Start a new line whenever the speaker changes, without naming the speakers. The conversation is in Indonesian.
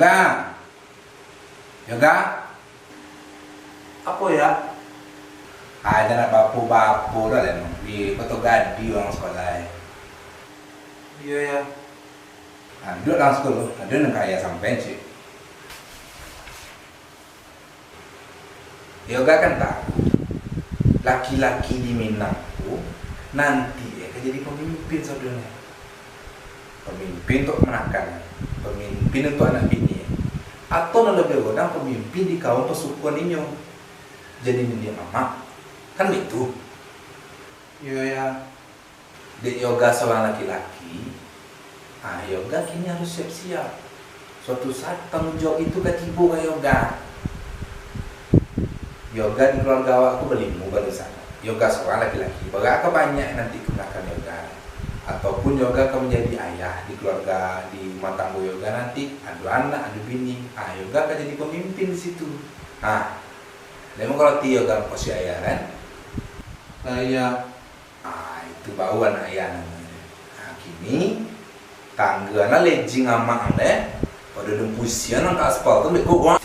Yoga, Yoga,
Apa ya?
ada nak bapu-bapu dah lah di Kota Gadi orang sekolah.
Iya ya.
Duduk dalam sekolah, ada nak kaya sampai sih. Yoga kan tahu, laki-laki di Minang tu nanti akan jadi pemimpin saudara. Pemimpin untuk menakan, pemimpin untuk anak bini, atau nak lebih orang pemimpin di kaum pesukuan ini. Jadi dia mama, kan itu.
Iya ya.
Di Yoga seorang laki-laki, Yoga kini harus siap-siap. Suatu saat tanggung jawab itu ketibu ke Yoga. Yoga di keluarga aku belimu baru sana. Yoga seorang laki-laki, berapa banyak nanti kenakan Yoga. Ataupun Yoga akan menjadi ayah di keluarga, di rumah tangga Yoga nanti ada anak, ada bini. Yoga akan jadi pemimpin di situ. Memang kalau Yoga posisi ayah kan?
Iya.
Itu bau anak ayah namanya. Kini tangga anak lejing amak pada dempusian angka aspal tu lekuk.